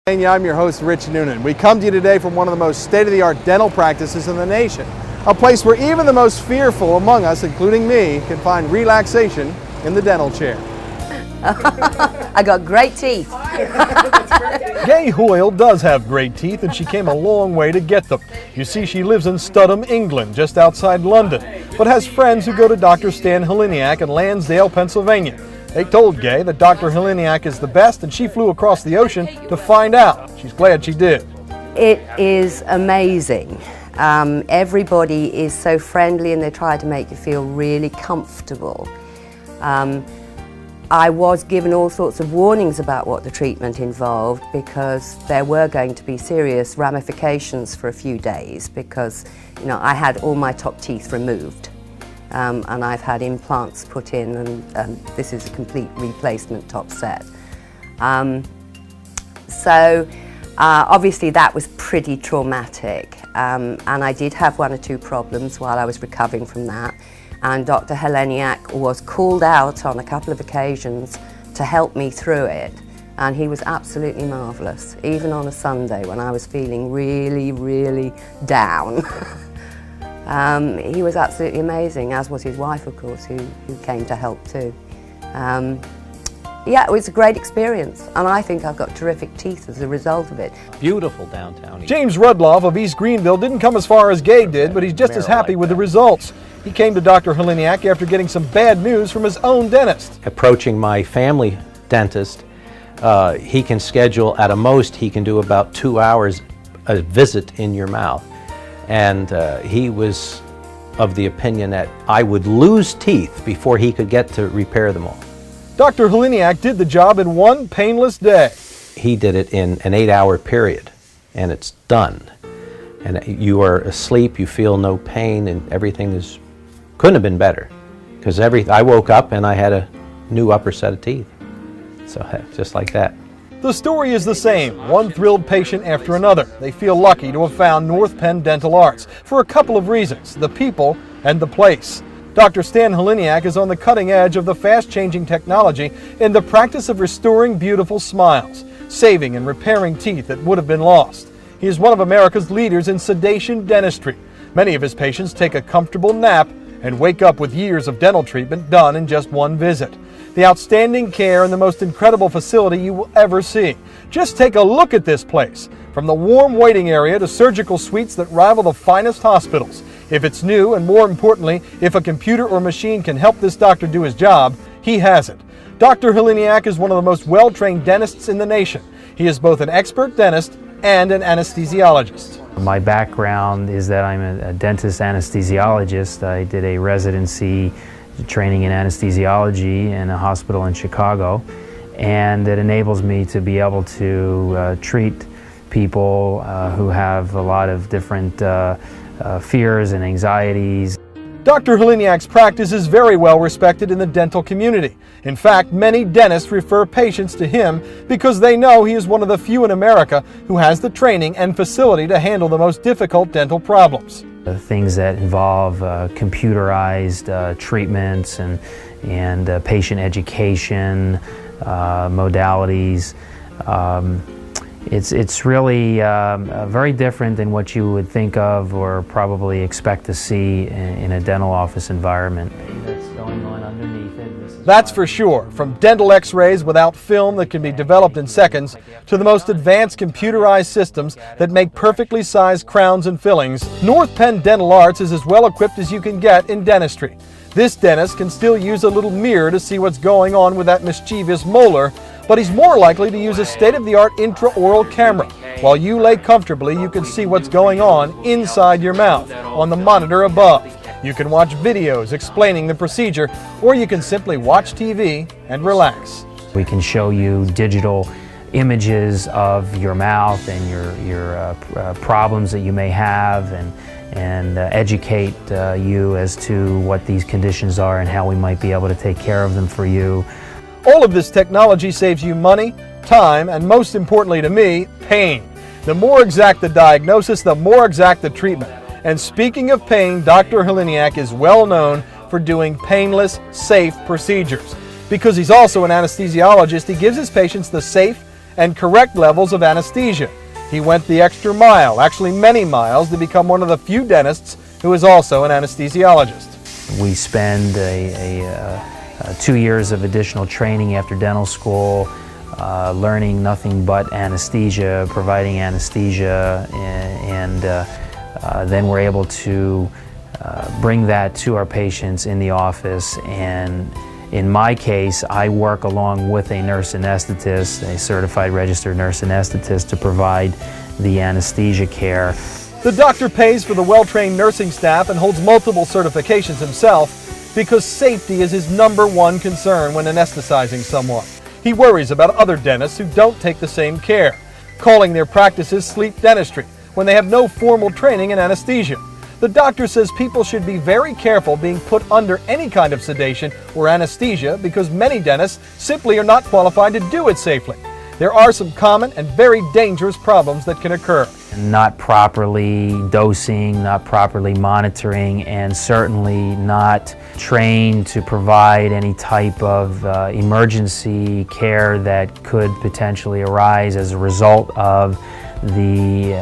I'm your host, Rich Noonan. We come to you today from one of the most state-of-the-art dental practices in the nation, a place where even the most fearful among us, including me, can find relaxation in the dental chair. I got great teeth. Gay Hoyle does have great teeth, and she came a long way to get them. You see, she lives in Studham, England, just outside London, but has friends who go to Dr. Stan Heleniak in Lansdale, Pennsylvania. They told Gay that Dr. Heleniak is the best, and she flew across the ocean to find out. She's glad she did. It is amazing. Everybody is so friendly and they try to make you feel really comfortable. I was given all sorts of warnings about what the treatment involved because there were going to be serious ramifications for a few days because, you know, I had all my top teeth removed. And I've had implants put in, and this is a complete replacement top set. Obviously that was pretty traumatic, and I did have one or two problems while I was recovering from that, and Dr. Heleniak was called out on a couple of occasions to help me through it, and he was absolutely marvellous, even on a Sunday when I was feeling really, really down. He was absolutely amazing, as was his wife, of course, who came to help too. Yeah, it was a great experience, and I think I've got terrific teeth as a result of it. Beautiful downtown. James Rudloff of East Greenville didn't come as far as Gay did, but he's just as happy with the results. He came to Dr. Heleniak after getting some bad news from his own dentist. Approaching my family dentist, he can schedule, at a most, he can do about 2 hours a visit in your mouth. And he was of the opinion that I would lose teeth before he could get to repair them all. Dr. Heleniak did the job in one painless day. He did it in an 8-hour period, and it's done. And you are asleep, you feel no pain, and everything couldn't have been better. Because I woke up and I had a new upper set of teeth. So just like that. The story is the same, one thrilled patient after another. They feel lucky to have found North Penn Dental Arts for a couple of reasons, the people and the place. Dr. Stan Heleniak is on the cutting edge of the fast-changing technology in the practice of restoring beautiful smiles, saving and repairing teeth that would have been lost. He is one of America's leaders in sedation dentistry. Many of his patients take a comfortable nap and wake up with years of dental treatment done in just one visit. The outstanding care and the most incredible facility you will ever see. Just take a look at this place. From the warm waiting area to surgical suites that rival the finest hospitals. If it's new, and more importantly, if a computer or machine can help this doctor do his job, he has it. Dr. Heleniak is one of the most well-trained dentists in the nation. He is both an expert dentist and an anesthesiologist. My background is that I'm a dentist anesthesiologist. I did a residency training in anesthesiology in a hospital in Chicago, and it enables me to be able to treat people who have a lot of different fears and anxieties. Dr. Heleniak's practice is very well respected in the dental community. In fact, many dentists refer patients to him because they know he is one of the few in America who has the training and facility to handle the most difficult dental problems. Things that involve computerized treatments and patient education, modalities. It's really very different than what you would think of or probably expect to see in a dental office environment. That's for sure. From dental x-rays without film that can be developed in seconds to the most advanced computerized systems that make perfectly sized crowns and fillings, North Penn Dental Arts is as well equipped as you can get in dentistry. This dentist can still use a little mirror to see what's going on with that mischievous molar, but he's more likely to use a state-of-the-art intraoral camera. While you lay comfortably, you can see what's going on inside your mouth on the monitor above. You can watch videos explaining the procedure, or you can simply watch TV and relax. We can show you digital images of your mouth and your problems that you may have, and educate you as to what these conditions are and how we might be able to take care of them for you. All of this technology saves you money, time, and most importantly to me, pain. The more exact the diagnosis, the more exact the treatment. And speaking of pain, Dr. Heleniak is well known for doing painless, safe procedures. Because he's also an anesthesiologist, he gives his patients the safe and correct levels of anesthesia. He went the extra mile, actually many miles, to become one of the few dentists who is also an anesthesiologist. We spend 2 years of additional training after dental school, learning nothing but anesthesia, providing anesthesia, and then we're able to bring that to our patients in the office. And in my case, I work along with a nurse anesthetist, a certified registered nurse anesthetist, to provide the anesthesia care. The doctor pays for the well-trained nursing staff and holds multiple certifications himself because safety is his #1 concern when anesthetizing someone. He worries about other dentists who don't take the same care, calling their practices sleep dentistry when they have no formal training in anesthesia. The doctor says people should be very careful being put under any kind of sedation or anesthesia because many dentists simply are not qualified to do it safely. There are some common and very dangerous problems that can occur. Not properly dosing, not properly monitoring, and certainly not trained to provide any type of emergency care that could potentially arise as a result of the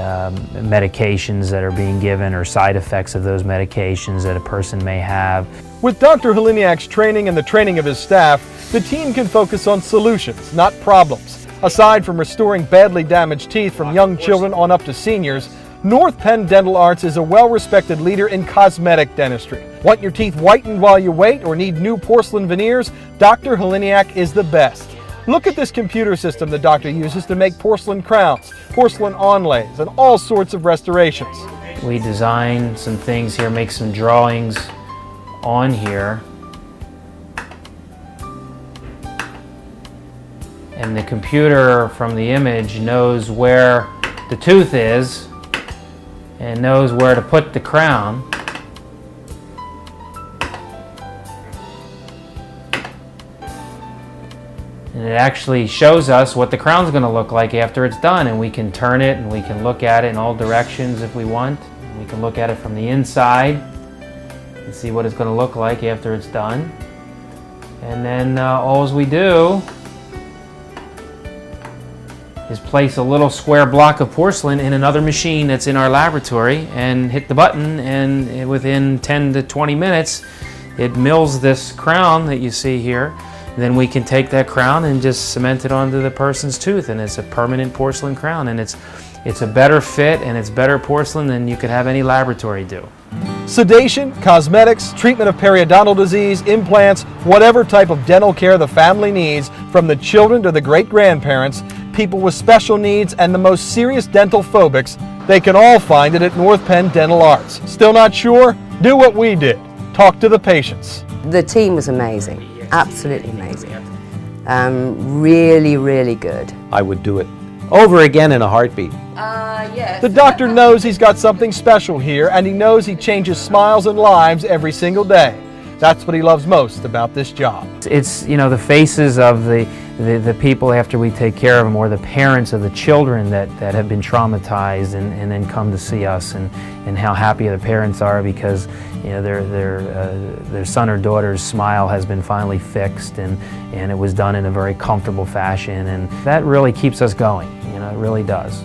medications that are being given or side effects of those medications that a person may have. With Dr. Heleniak's training and the training of his staff, the team can focus on solutions, not problems. Aside from restoring badly damaged teeth from young children on up to seniors, North Penn Dental Arts is a well-respected leader in cosmetic dentistry. Want your teeth whitened while you wait or need new porcelain veneers? Dr. Heleniak is the best. Look at this computer system the doctor uses to make porcelain crowns, porcelain onlays, and all sorts of restorations. We design some things here, make some drawings on here. And the computer from the image knows where the tooth is and knows where to put the crown. And it actually shows us what the crown's going to look like after it's done, and we can turn it and we can look at it in all directions if we want. We can look at it from the inside and see what it's going to look like after it's done. And then all we do is place a little square block of porcelain in another machine that's in our laboratory and hit the button, and within 10 to 20 minutes it mills this crown that you see here. Then we can take that crown and just cement it onto the person's tooth, and it's a permanent porcelain crown, and it's a better fit and it's better porcelain than you could have any laboratory do. Sedation, cosmetics, treatment of periodontal disease, implants, whatever type of dental care the family needs, from the children to the great-grandparents, people with special needs, and the most serious dental phobics, they can all find it at North Penn Dental Arts. Still not sure? Do what we did. Talk to the patients. The team was amazing, absolutely amazing. Really, really good. I would do it over again in a heartbeat. Yes. The doctor knows he's got something special here, and he knows he changes smiles and lives every single day. That's what he loves most about this job. It's, you know, the faces of the people after we take care of them, or the parents of the children that have been traumatized and then come to see us, and how happy the parents are because, you know, their son or daughter's smile has been finally fixed, and it was done in a very comfortable fashion, and that really keeps us going, you know, it really does.